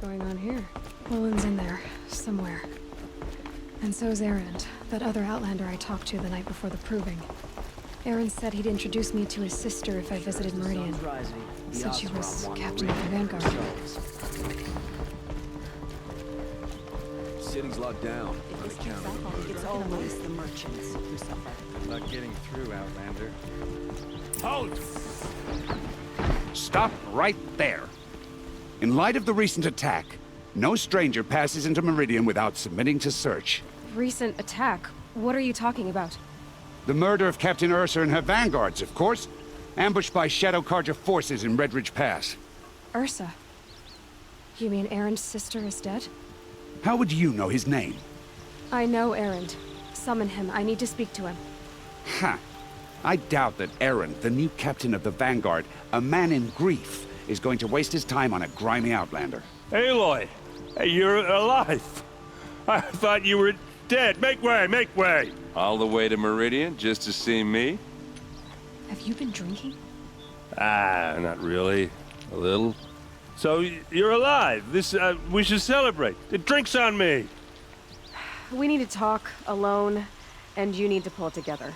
going on here? Olin's in there, somewhere. And so's Erend, that other Outlander I talked to the night before the proving. Erend said he'd introduce me to his sister if I visited Meridian. Said she was captain of the Vanguard. City's locked down. It's always the merchants who suffer. Not getting through, Outlander. Halt! Stop right there. In light of the recent attack, no stranger passes into Meridian without submitting to search. Recent attack? What are you talking about? The murder of Captain Ursa and her vanguards, of course. Ambushed by Shadow Carja forces in Redridge Pass. Ursa? You mean Erend's sister is dead? How would you know his name? I know Erend. Summon him. I need to speak to him. Ha! I doubt that Erend, the new captain of the Vanguard, a man in grief, is going to waste his time on a grimy Outlander. Aloy! Hey, you're alive! I thought you were dead. Make way, make way! All the way to Meridian just to see me? Have you been drinking? Ah, not really. A little. So, you're alive. We should celebrate. The drink's on me. We need to talk, alone, and you need to pull it together.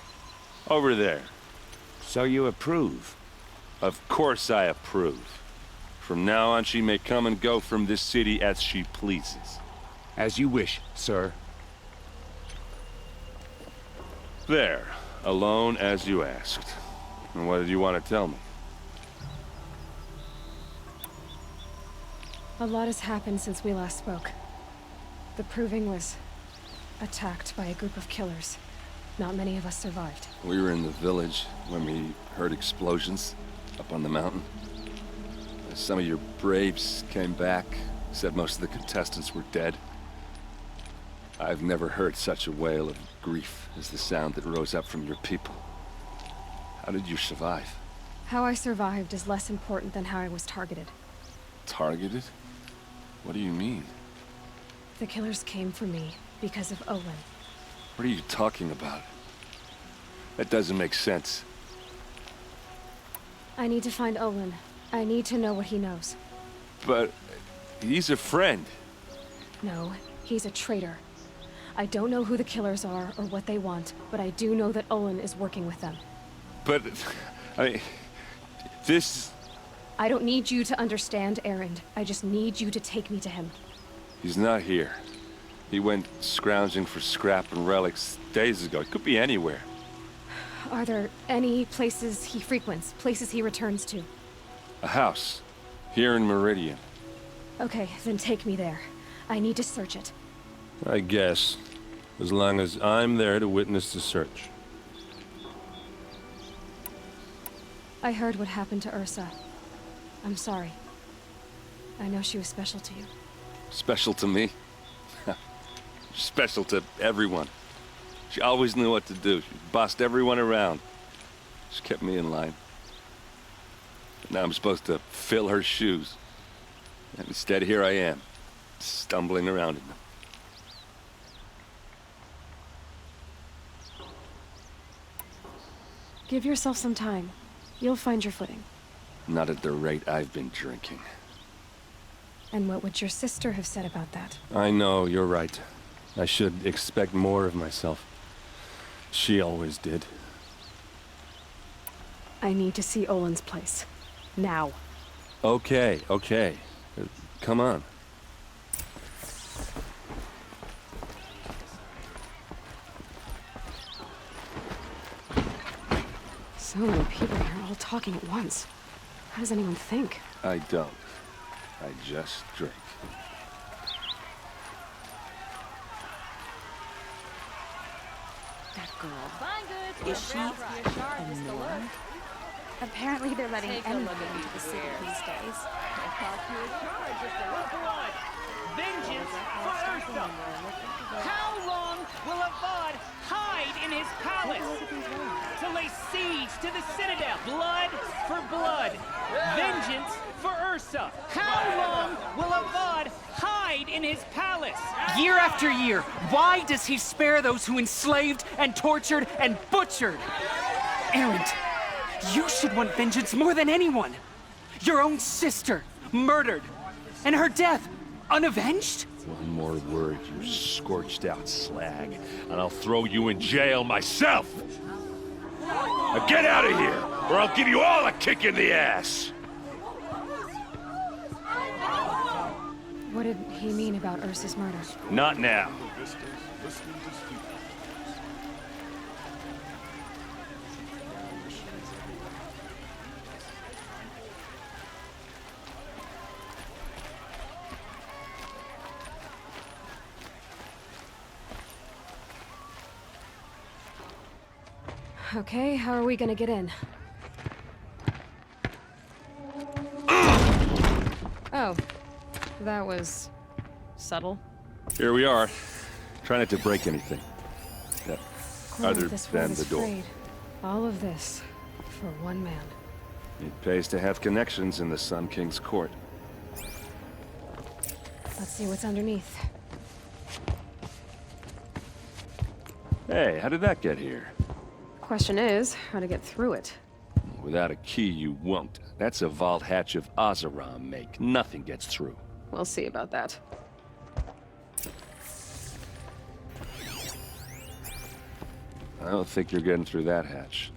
Over there. So you approve? Of course I approve. From now on, she may come and go from this city as she pleases. As you wish, sir. There. Alone as you asked. And what did you want to tell me? A lot has happened since we last spoke. The Proving was attacked by a group of killers. Not many of us survived. We were in the village when we heard explosions up on the mountain. Some of your braves came back, said most of the contestants were dead. I've never heard such a wail of grief as the sound that rose up from your people. How did you survive? How I survived is less important than how I was targeted. Targeted? What do you mean? The killers came for me because of Olin. What are you talking about? That doesn't make sense. I need to find Olin. I need to know what he knows. But he's a friend. No, he's a traitor. I don't know who the killers are or what they want, but I do know that Olin is working with them. But, this... I don't need you to understand, Erend. I just need you to take me to him. He's not here. He went scrounging for scrap and relics days ago. He could be anywhere. Are there any places he frequents, places he returns to? A house. Here in Meridian. Okay, then take me there. I need to search it. I guess. As long as I'm there to witness the search. I heard what happened to Ursa. I'm sorry. I know she was special to you. Special to me? Special to everyone. She always knew what to do. She bossed everyone around. She kept me in line. But now I'm supposed to fill her shoes. And instead, here I am, stumbling around in them. Give yourself some time. You'll find your footing. Not at the rate I've been drinking. And what would your sister have said about that? I know, you're right. I should expect more of myself. She always did. I need to see Olin's place. Now. Okay. Come on. So many people here, all talking at once. How does anyone think? I don't. I just drink. That girl. Is she a Nora? Apparently they're letting anyone into the city these days. Vengeance for Ursa! How long will Avad hide in his palace? To lay siege to the citadel. Blood for blood. Vengeance for Ursa. How long will Avad hide in his palace? Year after year, why does he spare those who enslaved and tortured and butchered? Erend, you should want vengeance more than anyone. Your own sister, murdered. And her death, Unavenged? One more word, you scorched out slag, and I'll throw you in jail myself! Now get out of here, or I'll give you all a kick in the ass! What did he mean about Ursa's murder? Not now. Okay, how are we gonna get in? Oh, that was subtle. Here we are. Try not to break anything. Yeah. Other This than world is the door. frayed. All of this for one man. It pays to have connections in the Sun King's court. Let's see what's underneath. Hey, how did that get here? Question is, how to get through it. Without a key, you won't. That's a vault hatch of Oseram make. Nothing gets through. We'll see about that. I don't think you're getting through that hatch.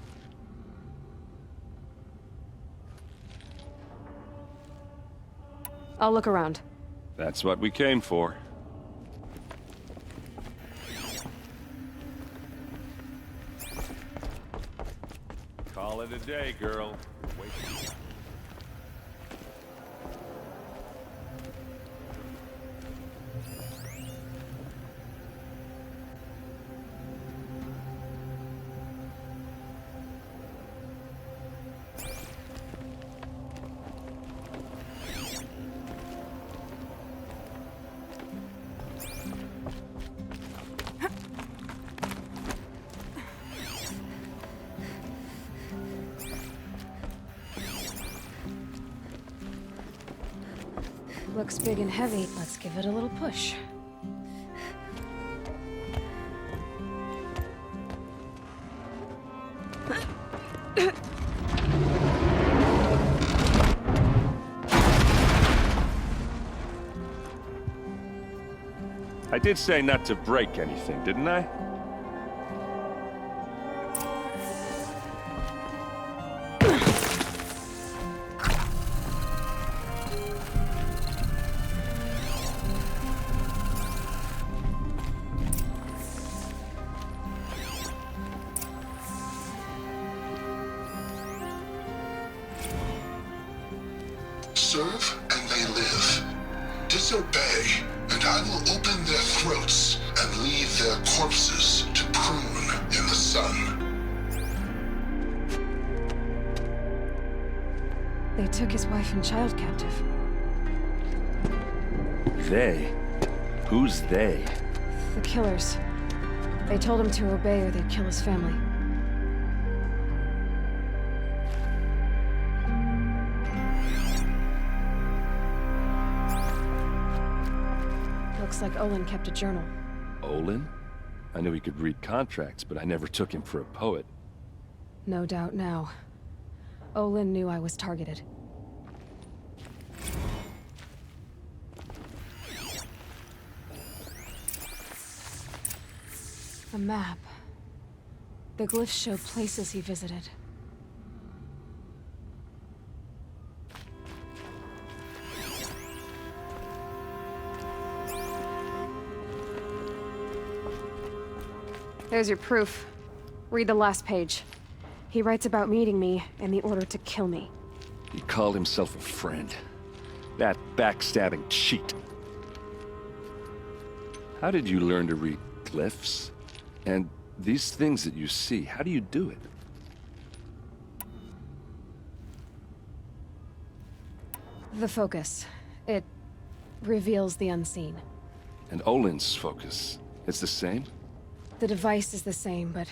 I'll look around. That's what we came for. Call it a day, girl. Wait. Looks big and heavy. Let's give it a little push. I did say not to break anything, didn't I? Serve and they live. Disobey, and I will open their throats and leave their corpses to prune in the sun. They took his wife and child captive. They? Who's they? The killers. They told him to obey or they'd kill his family. Looks like Olin kept a journal. Olin? I knew he could read contracts, but I never took him for a poet. No doubt now. Olin knew I was targeted. A map. The glyphs show places he visited. There's your proof. Read the last page. He writes about meeting me and the order to kill me. He called himself a friend. That backstabbing cheat. How did you learn to read glyphs? And these things that you see, how do you do it? The focus. It reveals the unseen. And Olin's focus, it's the same? The device is the same, but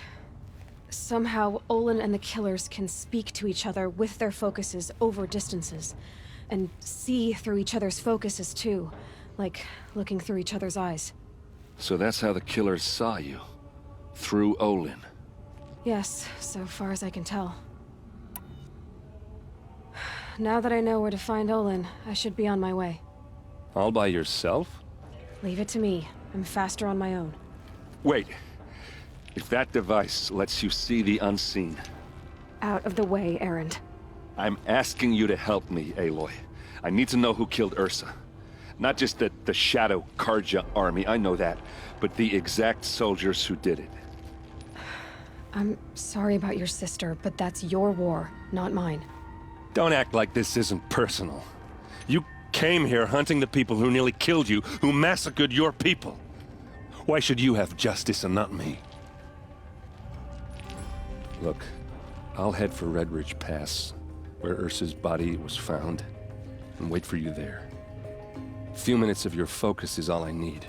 somehow Olin and the killers can speak to each other with their focuses over distances, and see through each other's focuses too, like looking through each other's eyes. So that's how the killers saw you? Through Olin? Yes, so far as I can tell. Now that I know where to find Olin, I should be on my way. All by yourself? Leave it to me. I'm faster on my own. Wait. If that device lets you see the unseen, Out of the way, Erend. I'm asking you to help me, Aloy. I need to know who killed Ursa. Not just the Shadow Karja army, I know that, but the exact soldiers who did it. I'm sorry about your sister, but that's your war, not mine. Don't act like this isn't personal. You came here hunting the people who nearly killed you, who massacred your people. Why should you have justice and not me? Look, I'll head for Red Ridge Pass, where Ursa's body was found, and wait for you there. A few minutes of your focus is all I need.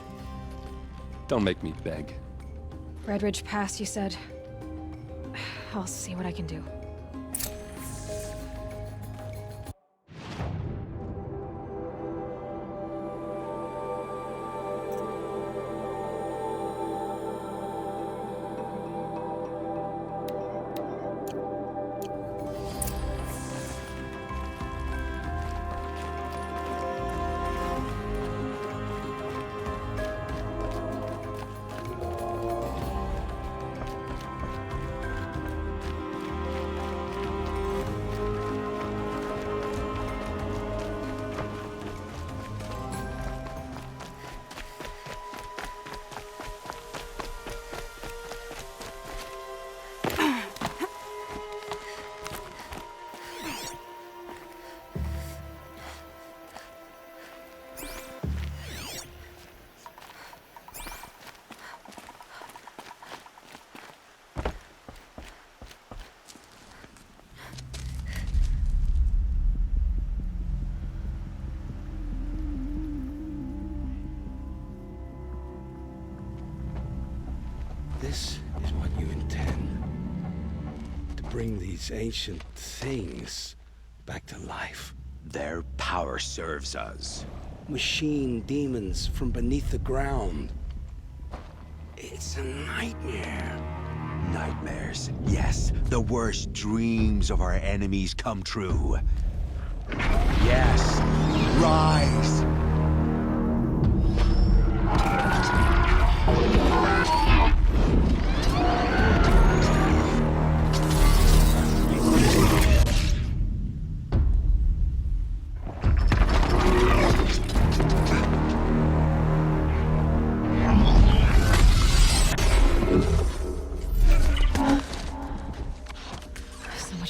Don't make me beg. Red Ridge Pass, you said? I'll see what I can do. This is what you intend. To bring these ancient things back to life. Their power serves us. Machine demons from beneath the ground. It's a nightmare. Nightmares. Yes, the worst dreams of our enemies come true. Yes, rise!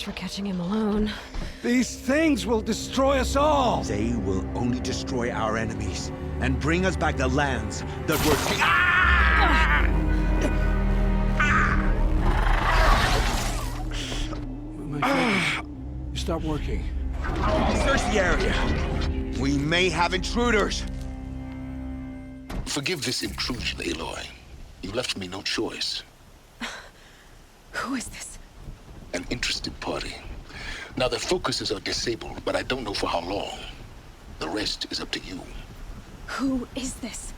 For catching him alone. These things will destroy us all! They will only destroy our enemies and bring us back the lands that were My focus. You stop working. Search the area. We may have intruders. Forgive this intrusion, Aloy. You left me no choice. Who is this? An interested party. Now their focuses are disabled, but I don't know for how long. The rest is up to you. Who is this?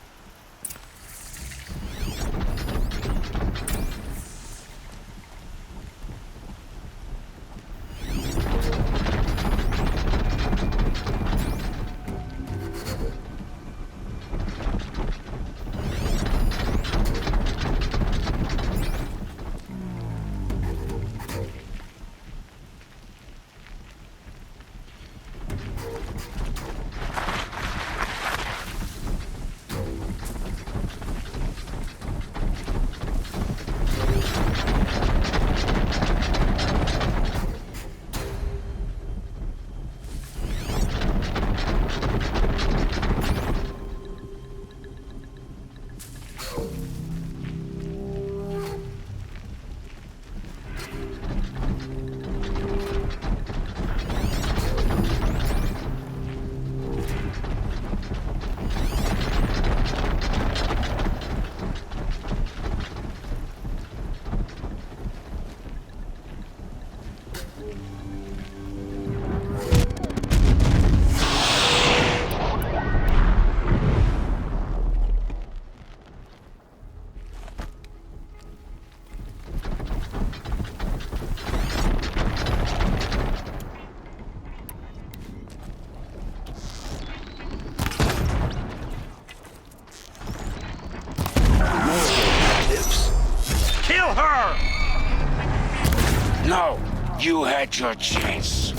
No! You had your chance.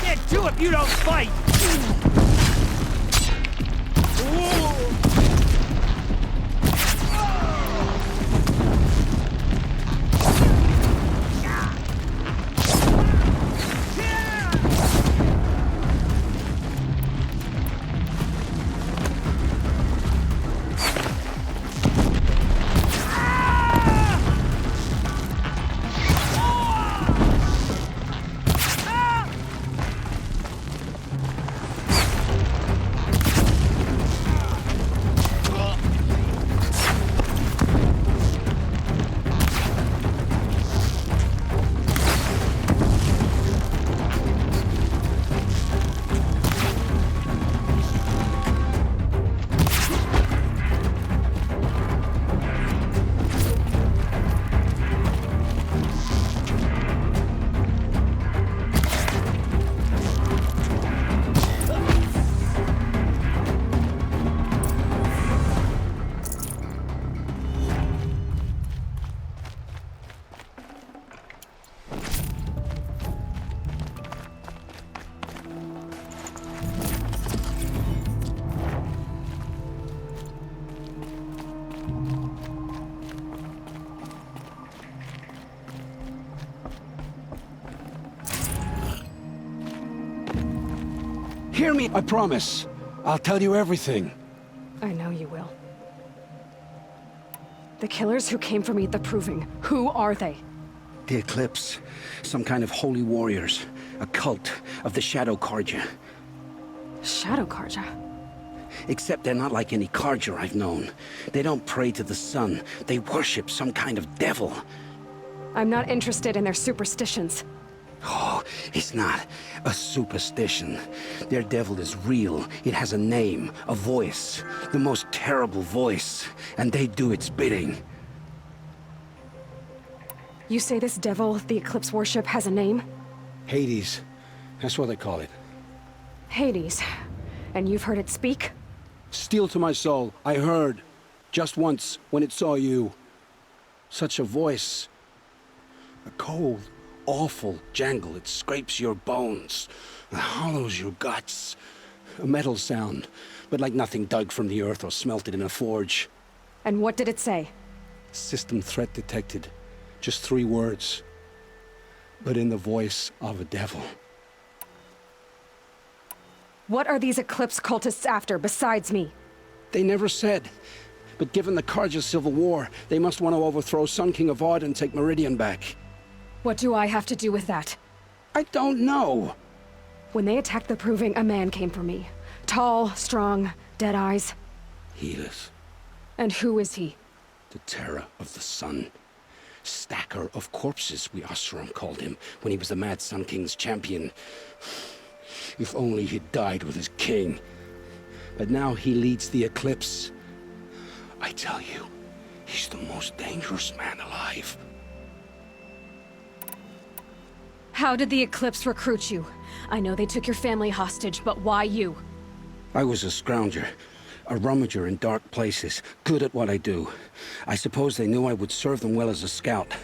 Can't do if you don't fight! Hear me, I promise. I'll tell you everything. I know you will. The killers who came for me at the Proving, who are they? The Eclipse. Some kind of holy warriors. A cult of the Shadow Carja. Shadow Carja? Except they're not like any Carja I've known. They don't pray to the sun. They worship some kind of devil. I'm not interested in their superstitions. Oh, it's not a superstition. Their devil is real. It has a name, a voice. The most terrible voice. And they do its bidding. You say this devil the Eclipse worship has a name? Hades. That's what they call it. Hades. And you've heard it speak? Steel to my soul, I heard. Just once, when it saw you. Such a voice. A cold, awful jangle. It scrapes your bones. It hollows your guts. A metal sound, but like nothing dug from the earth or smelted in a forge. And what did it say? System threat detected. Just 3 words. But in the voice of a devil. What are these Eclipse cultists after, besides me? They never said. But given the Carja civil war, they must want to overthrow Sun King Avad and take Meridian back. What do I have to do with that? I don't know. When they attacked the Proving, a man came for me. Tall, strong, dead eyes. Helis. And who is he? The terror of the sun. Stacker of corpses, we Oseram called him, when he was the Mad Sun King's champion. If only he'd died with his king. but now he leads the Eclipse. I tell you, he's the most dangerous man alive. How did the Eclipse recruit you? I know they took your family hostage, but why you? I was a scrounger, a rummager in dark places, good at what I do. I suppose they knew I would serve them well as a scout.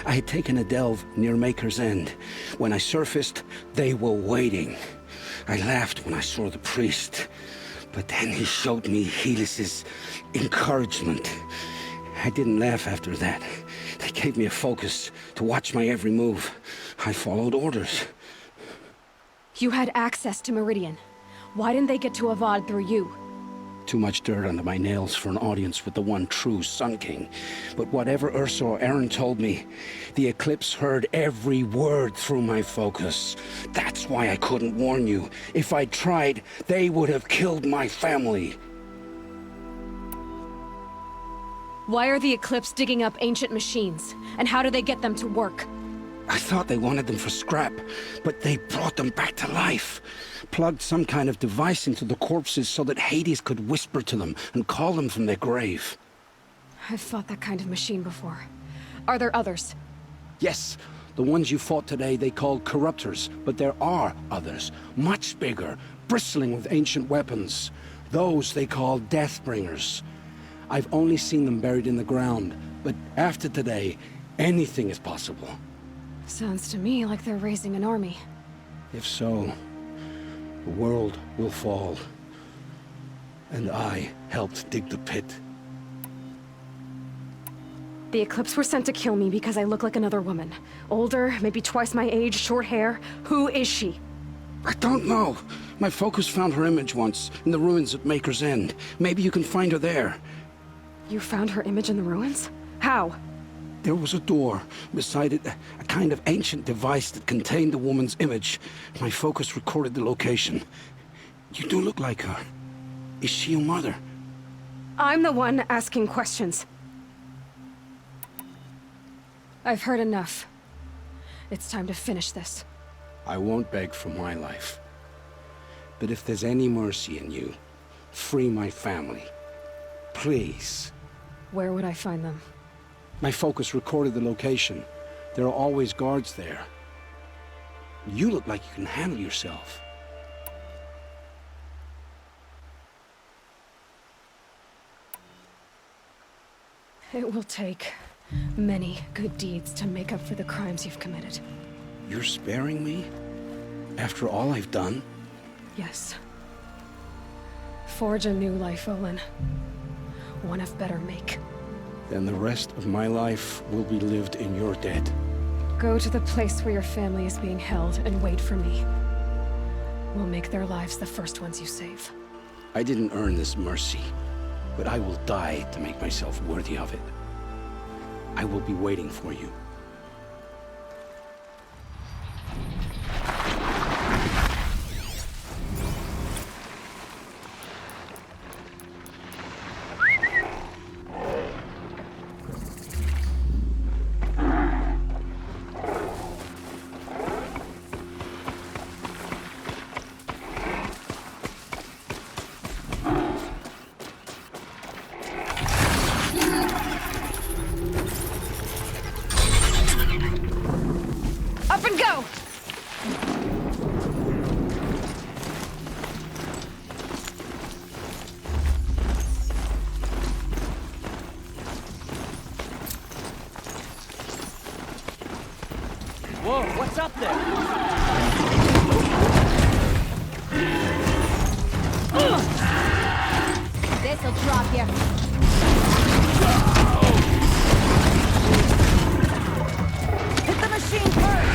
I had taken a delve near Maker's End. When I surfaced, they were waiting. I laughed when I saw the priest, but then he showed me Helis's encouragement. I didn't laugh after that. They gave me a focus to watch my every move. I followed orders. You had access to Meridian. Why didn't they get to Avad through you? Too much dirt under my nails for an audience with the one true Sun King. But whatever Ursa or Aaron told me, the Eclipse heard every word through my focus. That's why I couldn't warn you. If I'd tried, they would have killed my family. Why are the Eclipse digging up ancient machines? And how do they get them to work? I thought they wanted them for scrap, but they brought them back to life. Plugged some kind of device into the corpses so that Hades could whisper to them and call them from their grave. I've fought that kind of machine before. Are there others? Yes, the ones you fought today they called corruptors, but there are others, much bigger, bristling with ancient weapons. Those they call Deathbringers. I've only seen them buried in the ground, but after today, anything is possible. Sounds to me like they're raising an army. If so, the world will fall. And I helped dig the pit. The Eclipse were sent to kill me because I look like another woman. Older, maybe twice my age, short hair. Who is she? I don't know. My focus found her image once, in the ruins at Maker's End. Maybe you can find her there. You found her image in the ruins? How? There was a door. Beside it, a kind of ancient device that contained the woman's image. My focus recorded the location. You do look like her. Is she your mother? I'm the one asking questions. I've heard enough. It's time to finish this. I won't beg for my life. But if there's any mercy in you, free my family. Please. Where would I find them? My focus recorded the location. There are always guards there. You look like you can handle yourself. It will take many good deeds to make up for the crimes you've committed. You're sparing me? After all I've done? Yes. Forge a new life, Olin. One of better make. Then the rest of my life will be lived in your debt. Go to the place where your family is being held and wait for me. We'll make their lives the first ones you save. I didn't earn this mercy, but I will die to make myself worthy of it. I will be waiting for you. Up and go! Whoa, what's up there? This'll drop you. Hit the machine first!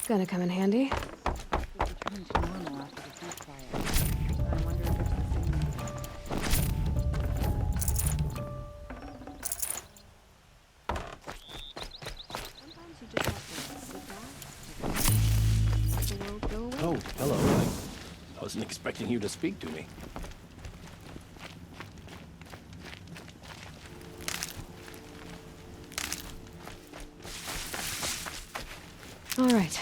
Gonna come in handy. Returned to normal after the food fire. I wonder if it's the same. Sometimes you just have to sit back, let the world go away. Oh, hello. I wasn't expecting you to speak to me. All right.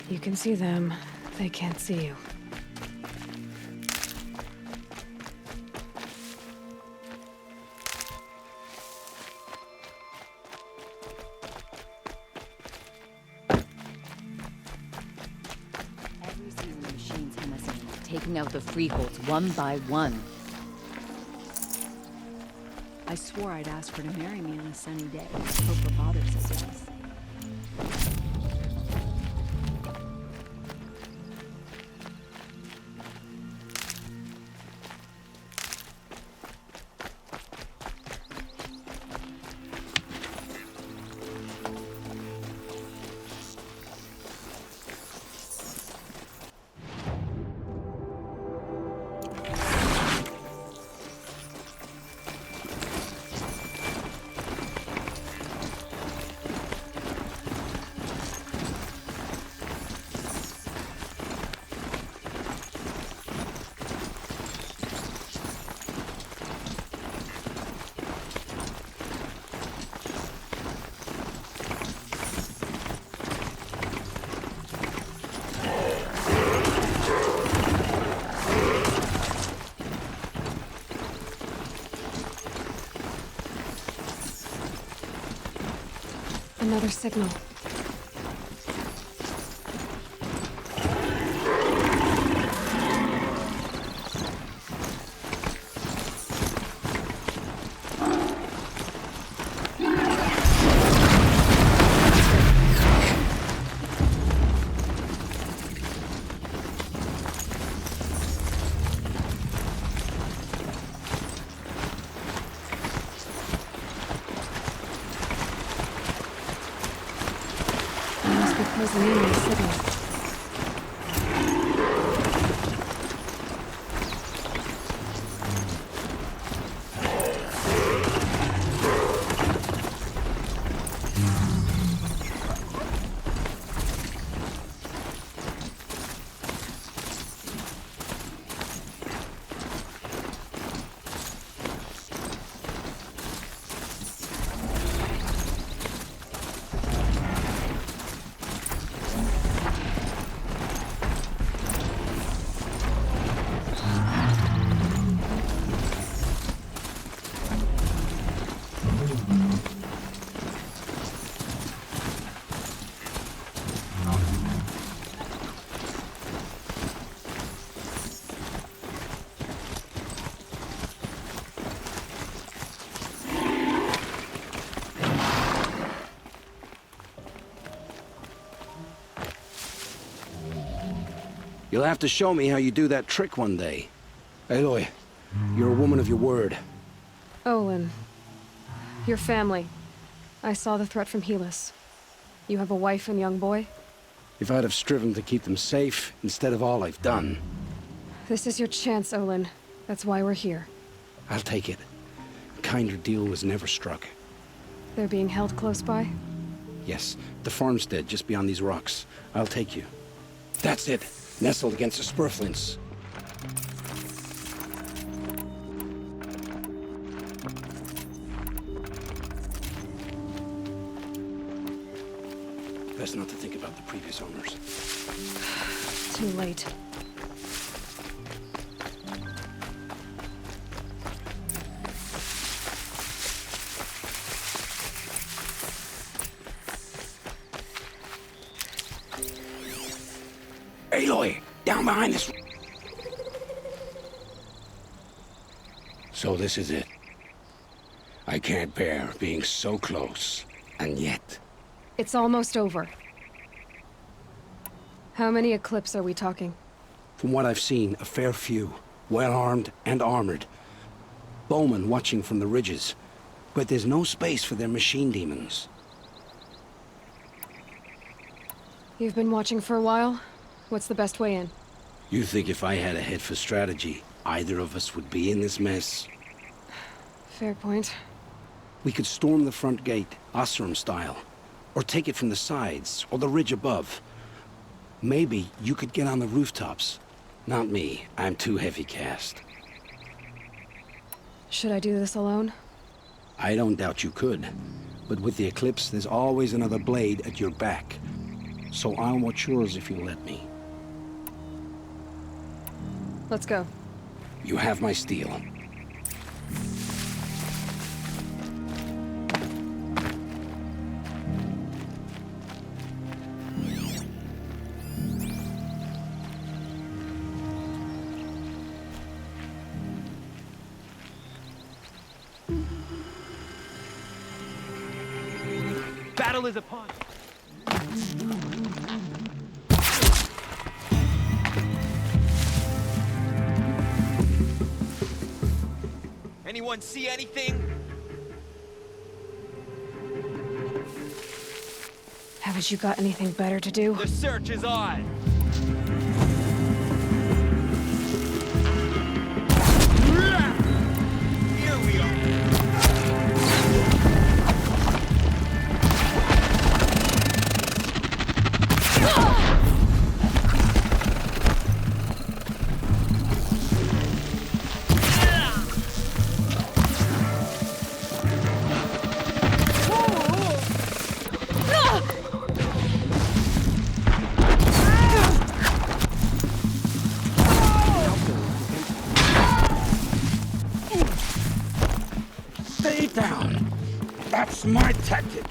You can see them. They can't see you. Every season the machines hem us in, taking out the freeholds one by one. I swore I'd ask her to marry me on a sunny day. Hope her father says yes. Another signal. Closing in on the signal. You'll have to show me how you do that trick one day. Aloy, you're a woman of your word. Olin. Your family. I saw the threat from Helis. You have a wife and young boy? If I'd have striven to keep them safe, instead of all I've done. This is your chance, Olin. That's why we're here. I'll take it. A kinder deal was never struck. They're being held close by? Yes, the farmstead just beyond these rocks. I'll take you. That's it. Nestled against the spurflints. Best not to think about the previous owners. Too late. Aloy, down behind this. So this is it. I can't bear being so close, and yet... It's almost over. How many Eclipse are we talking? From what I've seen, a fair few. Well-armed and armored. Bowmen watching from the ridges. But there's no space for their machine demons. You've been watching for a while? What's the best way in? You think if I had a head for strategy, either of us would be in this mess? Fair point. We could storm the front gate, Osram style. Or take it from the sides, or the ridge above. Maybe you could get on the rooftops. Not me. I'm too heavy cast. Should I do this alone? I don't doubt you could. But with the Eclipse, there's always another blade at your back. So I'll watch yours if you let me. Let's go. You have my steel. Battle is upon us. Anyone see anything? Haven't you got anything better to do? The search is on! Here we are! Stay down. That's my tactic.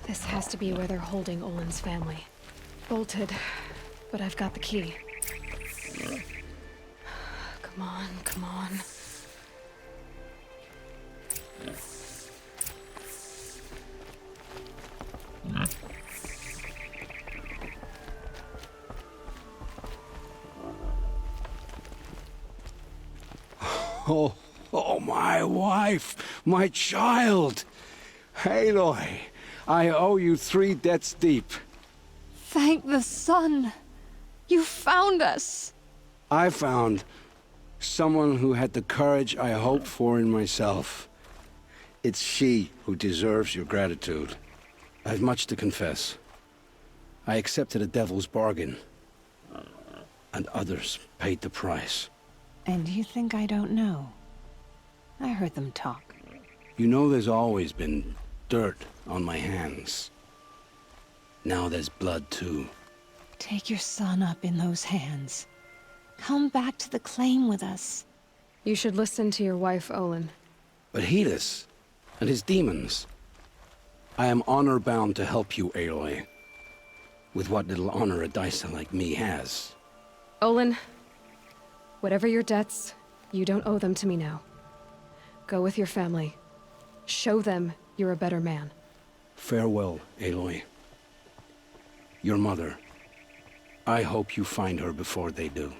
This has to be where they're holding Olin's family. Bolted, but I've got the key. Come on, come on. Oh, my wife, my child. Aloy, I owe you 3 debts deep. Thank the sun. You found us. I found someone who had the courage I hoped for in myself. It's she who deserves your gratitude. I've much to confess. I accepted a devil's bargain, and others paid the price. And you think I don't know? I heard them talk. You know there's always been dirt on my hands. Now there's blood, too. Take your son up in those hands. Come back to the claim with us. You should listen to your wife, Olin. But Hedis and his demons. I am honor-bound to help you, Aloy. With what little honor a Dysa like me has. Olin, whatever your debts, you don't owe them to me now. Go with your family. Show them you're a better man. Farewell, Aloy. Your mother. I hope you find her before they do.